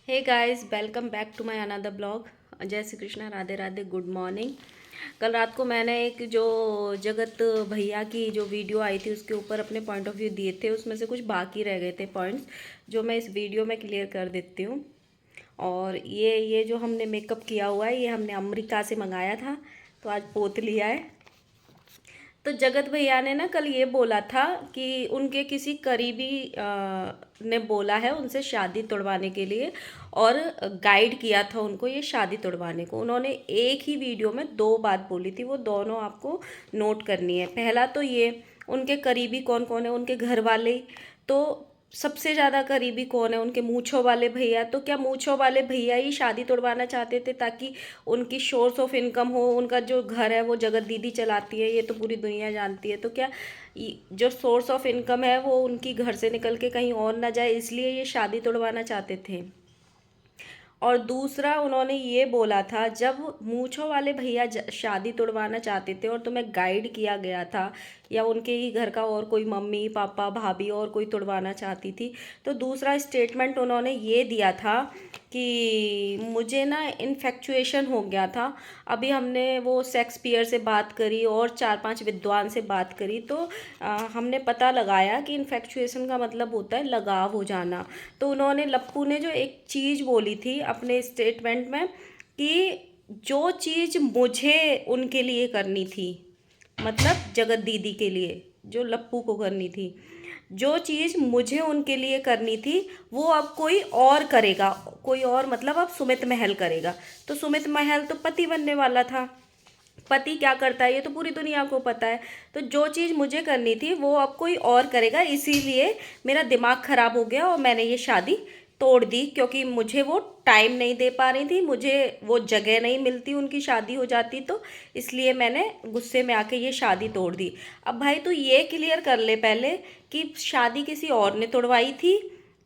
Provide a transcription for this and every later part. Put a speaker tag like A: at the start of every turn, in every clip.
A: Hey guys, welcome back to my another blog. जय Shri Krishna, Radhe Radhe, good morning. कल रात को मैंने एक जो जगत भैया की जो वीडियो आई थी उसके ऊपर अपने पॉइंट ऑफ व्यू दिए थे। उसमें से कुछ बाकी रह गए थे पॉइंट्स जो मैं इस वीडियो में क्लियर कर देती हूँ। और ये जो हमने मेकअप किया हुआ है ये हमने अमेरिका से मंगाया था, तो आज पोत लिया है। तो जगत भैया ने ना कल ये बोला था कि उनके किसी करीबी ने बोला है उनसे शादी तोड़वाने के लिए, और गाइड किया था उनको ये शादी तोड़वाने को। उन्होंने एक ही वीडियो में दो बात बोली थी, वो दोनों आपको नोट करनी है। पहला तो ये, उनके करीबी कौन कौन है, उनके घर वाले। तो सबसे ज़्यादा करीबी कौन है, उनके मूंछों वाले भैया। तो क्या मूंछों वाले भैया ही शादी तोड़वाना चाहते थे ताकि उनकी सोर्स ऑफ इनकम हो? उनका जो घर है वो जगत दीदी चलाती है, ये तो पूरी दुनिया जानती है। तो क्या जो सोर्स ऑफ इनकम है वो उनकी घर से निकल के कहीं और ना जाए, इसलिए ये शादी तोड़वाना चाहते थे? और दूसरा, उन्होंने ये बोला था जब मूंछों वाले भैया शादी तोड़वाना चाहते थे और तुम्हें गाइड किया गया था, या उनके ही घर का और कोई मम्मी पापा भाभी और कोई तोड़वाना चाहती थी, तो दूसरा स्टेटमेंट उन्होंने ये दिया था कि मुझे ना इन्फेक्चुएशन हो गया था। अभी हमने वो शेक्सपियर से बात करी और चार पांच विद्वान से बात करी, तो हमने पता लगाया कि इन्फेक्चुएशन का मतलब होता है लगाव हो जाना। तो उन्होंने, लप्पू ने जो एक चीज़ बोली थी अपने स्टेटमेंट में कि जो चीज़ मुझे उनके लिए करनी थी, मतलब जगत दीदी के लिए जो लप्पू को करनी थी, जो चीज़ मुझे उनके लिए करनी थी वो अब कोई और करेगा। कोई और मतलब अब सुमित महल करेगा। तो सुमित महल तो पति बनने वाला था। पति क्या करता है ये तो पूरी दुनिया को पता है। तो जो चीज़ मुझे करनी थी वो अब कोई और करेगा, इसीलिए मेरा दिमाग ख़राब हो गया और मैंने ये शादी तोड़ दी, क्योंकि मुझे वो टाइम नहीं दे पा रही थी, मुझे वो जगह नहीं मिलती, उनकी शादी हो जाती तो इसलिए मैंने गुस्से में आके ये शादी तोड़ दी। अब भाई तू ये क्लियर कर ले पहले कि शादी किसी और ने तोड़वाई थी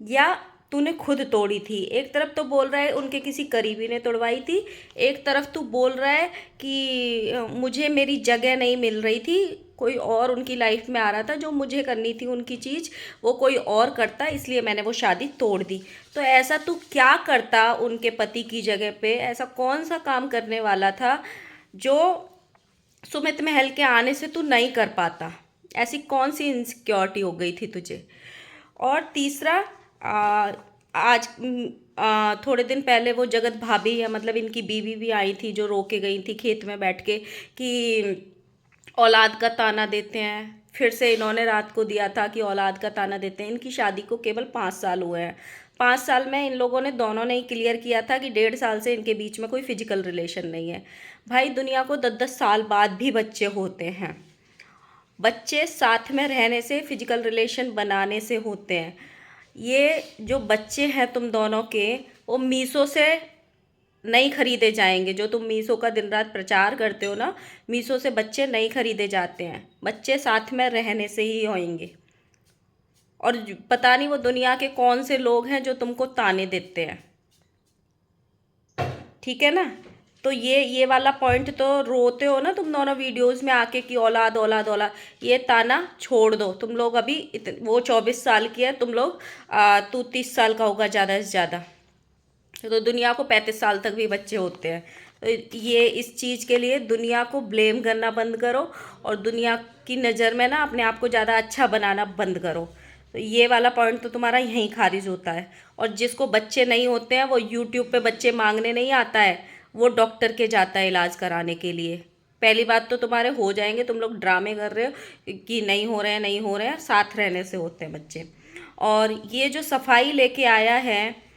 A: या तूने खुद तोड़ी थी। एक तरफ तो बोल रहा है उनके किसी करीबी ने तोड़वाई थी, एक तरफ तू बोल रहा है कि मुझे मेरी जगह नहीं मिल रही थी, कोई और उनकी लाइफ में आ रहा था, जो मुझे करनी थी उनकी चीज़ वो कोई और करता, इसलिए मैंने वो शादी तोड़ दी। तो ऐसा तू क्या करता उनके पति की जगह पे? ऐसा कौन सा काम करने वाला था जो सुमित महल के आने से तू नहीं कर पाता? ऐसी कौन सी इनसिक्योरिटी हो गई थी तुझे? और तीसरा, आज थोड़े दिन पहले वो जगत भाभी, या मतलब इनकी बीवी भी आई थी जो रो के गई थी खेत में बैठ के कि औलाद का ताना देते हैं। फिर से इन्होंने रात को दिया था कि औलाद का ताना देते हैं। इनकी शादी को केवल 5 साल हुए हैं। 5 साल में इन लोगों ने दोनों ने ही क्लियर किया था कि 1.5 साल से इनके बीच में कोई फिजिकल रिलेशन नहीं है। भाई दुनिया को 10-10 साल बाद भी बच्चे होते हैं। बच्चे साथ में रहने से, फिजिकल रिलेशन बनाने से होते हैं। ये जो बच्चे हैं तुम दोनों के, वो मीशो से नहीं खरीदे जाएंगे। जो तुम मीशो का दिन रात प्रचार करते हो ना, मीशो से बच्चे नहीं खरीदे जाते हैं। बच्चे साथ में रहने से ही होंगे। और पता नहीं वो दुनिया के कौन से लोग हैं जो तुमको ताने देते हैं, ठीक है ना? तो ये वाला पॉइंट, तो रोते हो ना तुम दोनों वीडियोस में आके कि औलाद औलाद औलाद, ये ताना छोड़ दो। तुम लोग अभी वो 24 साल की है, तुम लोग तू 30 साल का होगा ज़्यादा से ज़्यादा। तो दुनिया को 35 साल तक भी बच्चे होते हैं। तो ये इस चीज़ के लिए दुनिया को ब्लेम करना बंद करो, और दुनिया की नज़र में ना अपने आप को ज़्यादा अच्छा बनाना बंद करो। तो ये वाला पॉइंट तो तुम्हारा यहीं खारिज होता है। और जिसको बच्चे नहीं होते हैं वो यूट्यूब पे बच्चे मांगने नहीं आता है, वो डॉक्टर के जाता है इलाज कराने के लिए। पहली बात तो तुम्हारे हो जाएंगे, तुम लोग ड्रामे कर रहे हो कि नहीं हो रहे हैं, नहीं हो रहे हैं, साथ रहने से होते हैं बच्चे। और ये जो सफाई लेके आया है,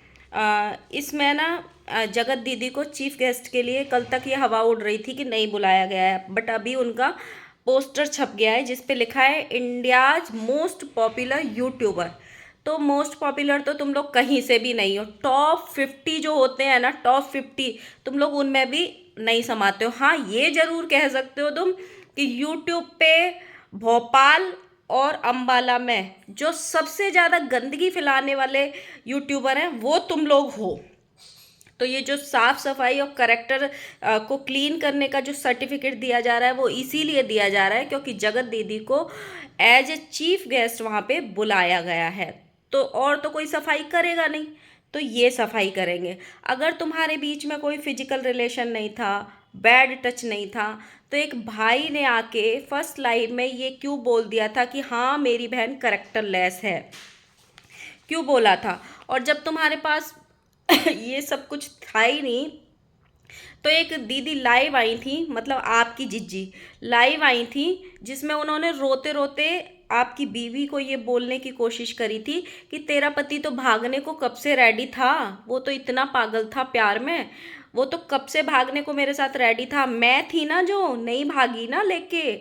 A: इसमें ना जगत दीदी को चीफ गेस्ट के लिए कल तक ये हवा उड़ रही थी कि नहीं बुलाया गया है, बट अभी उनका पोस्टर छप गया है जिस पे लिखा है इंडियाज मोस्ट पॉपुलर यूट्यूबर। तो मोस्ट पॉपुलर तो तुम लोग कहीं से भी नहीं हो। टॉप 50 जो होते हैं ना, टॉप 50, तुम लोग उनमें भी नहीं समाते हो। हाँ, ये जरूर कह सकते हो तुम कि यूट्यूब पे भोपाल और अंबाला में जो सबसे ज़्यादा गंदगी फैलाने वाले यूट्यूबर हैं वो तुम लोग हो। तो ये जो साफ सफाई और करेक्टर को क्लीन करने का जो सर्टिफिकेट दिया जा रहा है वो इसीलिए दिया जा रहा है क्योंकि जगत दीदी को एज ए चीफ गेस्ट वहाँ पे बुलाया गया है। तो और तो कोई सफाई करेगा नहीं, तो ये सफाई करेंगे। अगर तुम्हारे बीच में कोई फिजिकल रिलेशन नहीं था, बैड टच नहीं था, तो एक भाई ने आके फर्स्ट लाइन में ये क्यों बोल दिया था कि हाँ मेरी बहन करेक्टरलेस है, क्यों बोला था? और जब तुम्हारे पास ये सब कुछ था ही नहीं, तो एक दीदी लाइव आई थी, मतलब आपकी जिज्जी लाइव आई थी, जिसमें उन्होंने रोते रोते आपकी बीवी को ये बोलने की कोशिश करी थी कि तेरा पति तो भागने को कब से रेडी था, वो तो इतना पागल था प्यार में, वो तो कब से भागने को मेरे साथ रेडी था, मैं थी ना जो नहीं भागी ना लेके।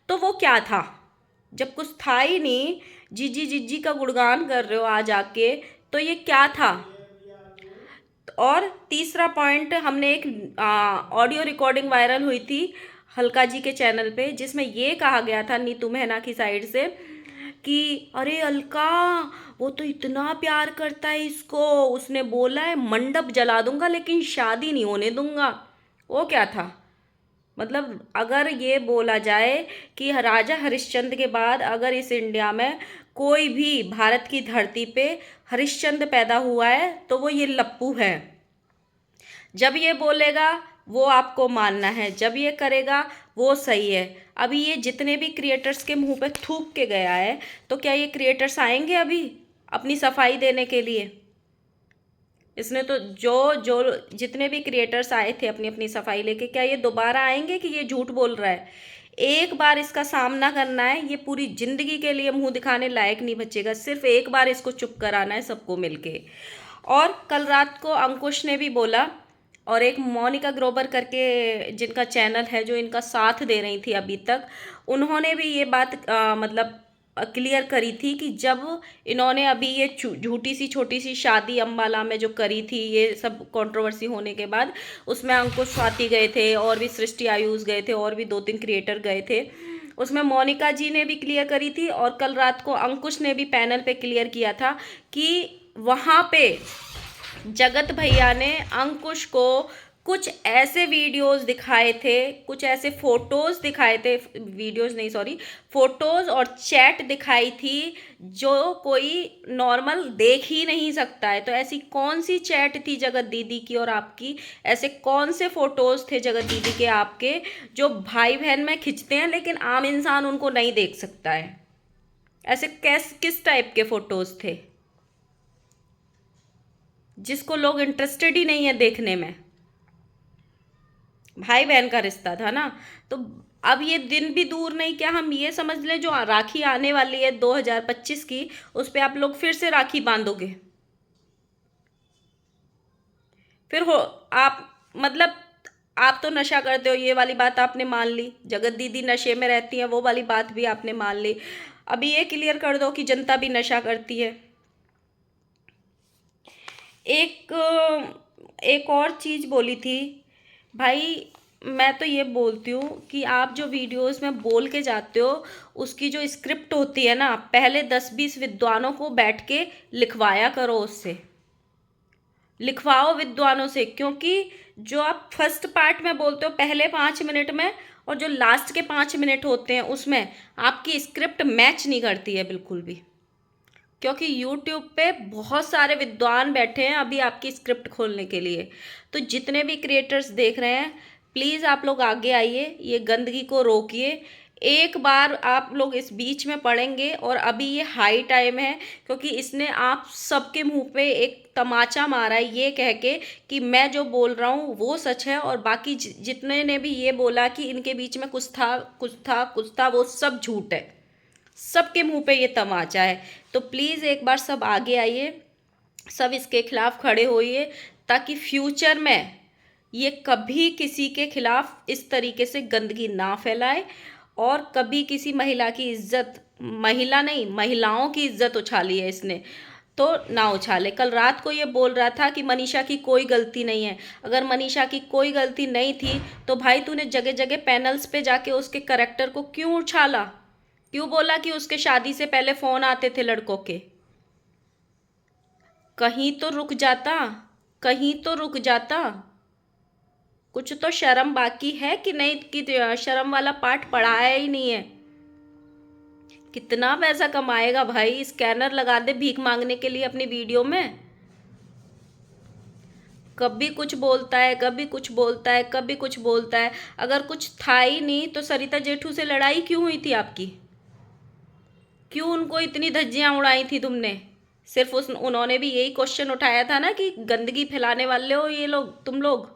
A: तो वो क्या था जब कुछ था ही नहीं? जीजी जिज्जी का गुणगान कर रहे हो आज आके, तो ये क्या था? और तीसरा पॉइंट, हमने एक ऑडियो रिकॉर्डिंग वायरल हुई थी हल्का जी के चैनल पे, जिसमें ये कहा गया था नीतू मेहना की साइड से कि अरे अलका वो तो इतना प्यार करता है इसको, उसने बोला है मंडप जला दूंगा लेकिन शादी नहीं होने दूंगा। वो क्या था? मतलब अगर ये बोला जाए कि राजा हरिश्चंद्र के बाद अगर इस इंडिया में कोई भी भारत की धरती पे हरिश्चंद्र पैदा हुआ है तो वो ये लप्पू है। जब ये बोलेगा वो आपको मानना है, जब ये करेगा वो सही है। अभी ये जितने भी क्रिएटर्स के मुंह पे थूक के गया है, तो क्या ये क्रिएटर्स आएंगे अभी अपनी सफाई देने के लिए? इसने तो जो जो जितने भी क्रिएटर्स आए थे अपनी अपनी सफाई लेके, क्या ये दोबारा आएंगे कि ये झूठ बोल रहा है? एक बार इसका सामना करना है, ये पूरी जिंदगी के लिए मुंह दिखाने लायक नहीं बचेगा। सिर्फ एक बार इसको चुप कराना है सबको मिलके। और कल रात को अंकुश ने भी बोला, और एक मोनिका ग्रोवर करके जिनका चैनल है जो इनका साथ दे रही थी अभी तक, उन्होंने भी ये बात मतलब क्लियर करी थी कि जब इन्होंने अभी ये झूठी सी छोटी सी शादी अम्बाला में जो करी थी, ये सब कंट्रोवर्सी होने के बाद, उसमें अंकुश स्वाति गए थे और भी सृष्टि आयुष गए थे और भी 2-3 क्रिएटर गए थे, उसमें मोनिका जी ने भी क्लियर करी थी और कल रात को अंकुश ने भी पैनल पे क्लियर किया था कि वहाँ पे जगत भैया ने अंकुश को कुछ ऐसे वीडियोस दिखाए थे, कुछ ऐसे फोटोज दिखाए थे, वीडियोस नहीं सॉरी, फोटोज और चैट दिखाई थी जो कोई नॉर्मल देख ही नहीं सकता है। तो ऐसी कौन सी चैट थी जगत दीदी की और आपकी, ऐसे कौन से फोटोज थे जगत दीदी के आपके जो भाई बहन में खिंचते हैं लेकिन आम इंसान उनको नहीं देख सकता है? ऐसे किस टाइप के फोटोज थे जिसको लोग इंटरेस्टेड ही नहीं है देखने में? भाई बहन का रिश्ता था ना। तो अब ये दिन भी दूर नहीं, क्या हम ये समझ लें जो राखी आने वाली है 2025 की, उस पर आप लोग फिर से राखी बांधोगे? फिर हो आप, मतलब आप तो नशा करते हो, ये वाली बात आपने मान ली, जगत दीदी नशे में रहती हैं वो वाली बात भी आपने मान ली। अभी ये क्लियर कर दो कि जनता भी नशा करती है। एक एक और चीज़ बोली थी भाई, मैं तो ये बोलती हूँ कि आप जो वीडियोस में बोल के जाते हो उसकी जो स्क्रिप्ट होती है ना, पहले 10-20 विद्वानों को बैठ के लिखवाया करो, उससे लिखवाओ विद्वानों से, क्योंकि जो आप फर्स्ट पार्ट में बोलते हो पहले 5 मिनट में और जो लास्ट के 5 मिनट होते हैं उसमें आपकी स्क्रिप्ट मैच नहीं करती है बिल्कुल भी। क्योंकि यूट्यूब पे बहुत सारे विद्वान बैठे हैं अभी आपकी स्क्रिप्ट खोलने के लिए। तो जितने भी क्रिएटर्स देख रहे हैं, प्लीज़ आप लोग आगे आइए, ये गंदगी को रोकिए। एक बार आप लोग इस बीच में पड़ेंगे और अभी ये हाई टाइम है, क्योंकि इसने आप सबके मुंह पे एक तमाचा मारा है ये कह के कि मैं जो बोल रहा हूँ वो सच है, और बाकी जितने ने भी ये बोला कि इनके बीच में कुछ था कुछ था कुछ था, वो सब झूठ है। सबके मुंह पे ये तमाचा है। तो प्लीज़ एक बार सब आगे आइए, सब इसके खिलाफ खड़े होइए, ताकि फ्यूचर में ये कभी किसी के खिलाफ इस तरीके से गंदगी ना फैलाए और कभी किसी महिला की इज्जत, महिला नहीं महिलाओं की इज्जत उछाली है इसने तो ना उछाले। कल रात को ये बोल रहा था कि मनीषा की कोई गलती नहीं है। अगर मनीषा की कोई गलती नहीं थी तो भाई तूने जगह जगह पैनल्स पे जाके उसके करेक्टर को क्यों उछाला? क्यों बोला कि उसके शादी से पहले फ़ोन आते थे लड़कों के? कहीं तो रुक जाता, कहीं तो रुक जाता। कुछ तो शर्म बाकी है कि नहीं, कि शर्म वाला पार्ट पढ़ाया ही नहीं है। कितना पैसा कमाएगा भाई, स्कैनर लगा दे भीख मांगने के लिए अपनी वीडियो में। कभी कुछ बोलता है, कभी कुछ बोलता है, कभी कुछ बोलता है। अगर कुछ था ही नहीं तो सरिता जेठू से लड़ाई क्यों हुई थी आपकी? क्यों उनको इतनी धज्जियां उड़ाई थी तुमने? सिर्फ उन्होंने भी यही क्वेश्चन उठाया था ना कि गंदगी फैलाने वाले हो ये लोग, तुम लोग।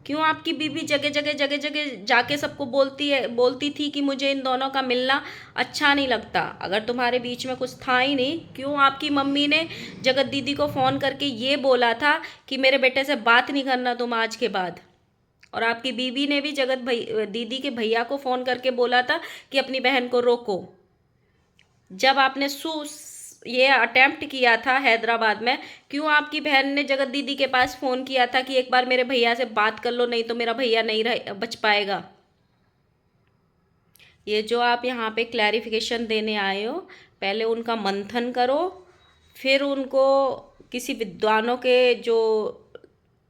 A: क्यों आपकी बीबी जगह जगह जगह जगह जाके सबको बोलती थी कि मुझे इन दोनों का मिलना अच्छा नहीं लगता? अगर तुम्हारे बीच में कुछ था ही नहीं, क्यों आपकी मम्मी ने जगत दीदी को फ़ोन करके ये बोला था कि मेरे बेटे से बात नहीं करना तुम आज के बाद? और आपकी बीबी ने भी दीदी के भैया को फ़ोन करके बोला था कि अपनी बहन को रोको। जब आपने ये अटेम्प्ट किया था हैदराबाद में, क्यों आपकी बहन ने जगत दीदी के पास फ़ोन किया था कि एक बार मेरे भैया से बात कर लो, नहीं तो मेरा भैया नहीं बच पाएगा? ये जो आप यहाँ पे क्लैरिफिकेशन देने आए हो, पहले उनका मंथन करो, फिर उनको किसी विद्वानों के जो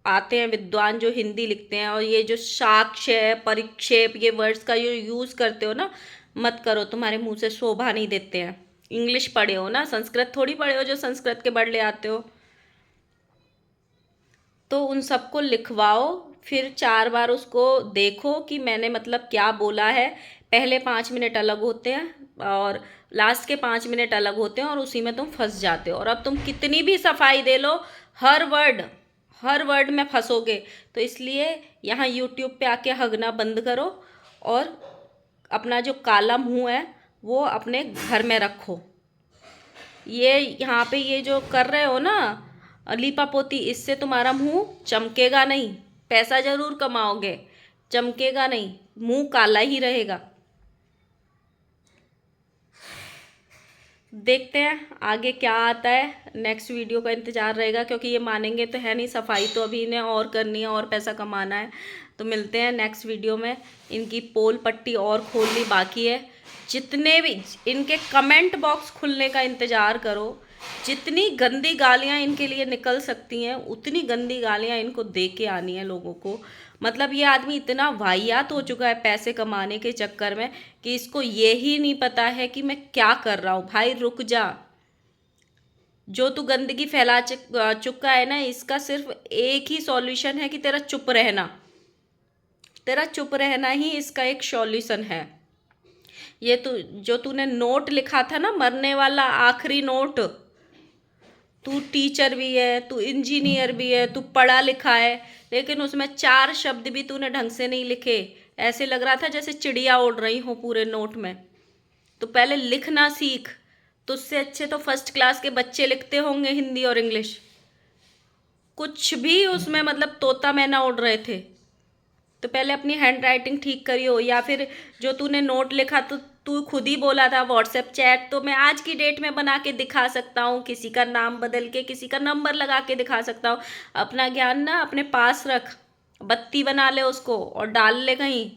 A: आते हैं, विद्वान जो हिंदी लिखते हैं, और ये जो साक्ष्य परिक्षेप ये वर्ड्स का जो यूज़ करते हो ना, मत करो, तुम्हारे मुंह से शोभा नहीं देते हैं। इंग्लिश पढ़े हो ना, संस्कृत थोड़ी पढ़े हो जो संस्कृत के वर्ड ले आते हो। तो उन सबको लिखवाओ, फिर 4 बार उसको देखो कि मैंने मतलब क्या बोला है। पहले 5 मिनट अलग होते हैं और लास्ट के 5 मिनट अलग होते हैं, और उसी में तुम फंस जाते हो। और अब तुम कितनी भी सफाई दे लो, हर वर्ड में फंसोगे। तो इसलिए यहाँ यूट्यूब पे आके हगना बंद करो, और अपना जो काला मुंह है वो अपने घर में रखो। ये यहाँ पे ये जो कर रहे हो ना लीपा पोती, इससे तुम्हारा मुंह चमकेगा नहीं। पैसा जरूर कमाओगे, चमकेगा नहीं, मुंह काला ही रहेगा। देखते हैं आगे क्या आता है, नेक्स्ट वीडियो का इंतज़ार रहेगा, क्योंकि ये मानेंगे तो है नहीं। सफाई तो अभी इन्हें और करनी है और पैसा कमाना है। तो मिलते हैं नेक्स्ट वीडियो में। इनकी पोल पट्टी और खोलनी बाकी है। जितने भी इनके कमेंट बॉक्स खुलने का इंतज़ार करो। जितनी गंदी गालियाँ इनके लिए निकल सकती हैं उतनी गंदी गालियाँ इनको दे के आनी है लोगों को। मतलब ये आदमी इतना वाहियात हो चुका है पैसे कमाने के चक्कर में कि इसको ये ही नहीं पता है कि मैं क्या कर रहा हूँ। भाई रुक जा, जो तू गंदगी फैला चुका है ना, इसका सिर्फ एक ही सॉल्यूशन है कि तेरा चुप रहना। तेरा चुप रहना ही इसका एक सॉल्यूशन है। ये जो तूने नोट लिखा था ना, मरने वाला आखिरी नोट, तू टीचर भी है, तू इंजीनियर भी है, तू पढ़ा लिखा है, लेकिन उसमें 4 शब्द भी तूने ढंग से नहीं लिखे। ऐसे लग रहा था जैसे चिड़िया उड़ रही हो पूरे नोट में। तो पहले लिखना सीख। तुझसे अच्छे तो फर्स्ट क्लास के बच्चे लिखते होंगे हिंदी और इंग्लिश। कुछ भी उसमें मतलब तोता मैना उड़ रहे थे। तो पहले अपनी हैंड राइटिंग ठीक करियो। या फिर जो तूने नोट लिखा तो तू खुद ही बोला था व्हाट्सएप चैट तो मैं आज की डेट में बना के दिखा सकता हूँ, किसी का नाम बदल के, किसी का नंबर लगा के दिखा सकता हूँ। अपना ज्ञान ना अपने पास रख, बत्ती बना ले उसको और डाल ले कहीं।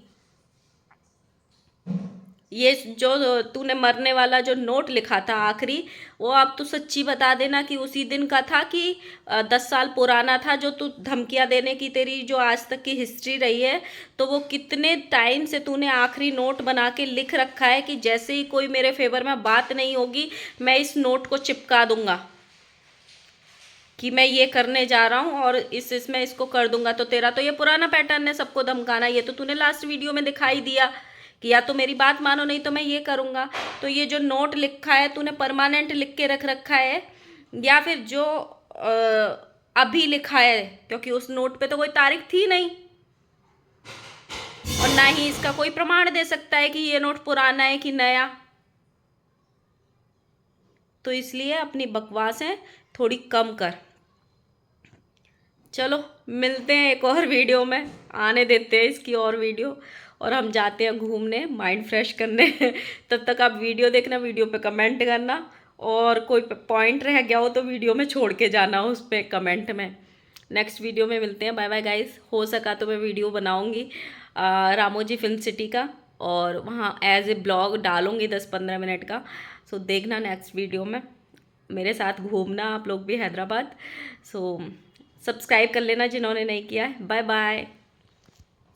A: ये जो तूने मरने वाला जो नोट लिखा था आखिरी, वो अब तू सच्ची बता देना कि उसी दिन का था कि 10 साल पुराना था। जो तू धमकियां देने की तेरी जो आज तक की हिस्ट्री रही है, तो वो कितने टाइम से तूने आखिरी नोट बना के लिख रखा है कि जैसे ही कोई मेरे फेवर में बात नहीं होगी मैं इस नोट को चिपका दूंगा कि मैं ये करने जा रहा हूँ और इसमें इसको कर दूंगा। तो तेरा तो ये पुराना पैटर्न है सबको धमकाना। ये तो तूने लास्ट वीडियो में दिखाई दिया कि या तो मेरी बात मानो नहीं तो मैं ये करूँगा। तो ये जो नोट लिखा है तूने परमानेंट लिख के रख रखा है, या फिर जो अभी लिखा है, क्योंकि उस नोट पे तो कोई तारीख थी नहीं और ना ही इसका कोई प्रमाण दे सकता है कि ये नोट पुराना है कि नया। तो इसलिए अपनी बकवासें थोड़ी कम कर। चलो मिलते हैं एक और वीडियो में, आने देते हैं इसकी और वीडियो, और हम जाते हैं घूमने, माइंड फ्रेश करने। तब तक आप वीडियो देखना, वीडियो पे कमेंट करना, और कोई पॉइंट रह गया हो तो वीडियो में छोड़ के जाना उस पर कमेंट में। नेक्स्ट वीडियो में मिलते हैं। Bye bye guys. हो सका तो मैं वीडियो बनाऊंगी रामोजी फिल्म सिटी का, और वहाँ एज ए ब्लॉग डालूंगी 10-15 मिनट का। सो देखना नेक्स्ट वीडियो में, मेरे साथ घूमना आप लोग भी हैदराबाद। सो सब्सक्राइब कर लेना जिन्होंने नहीं किया है। Bye bye.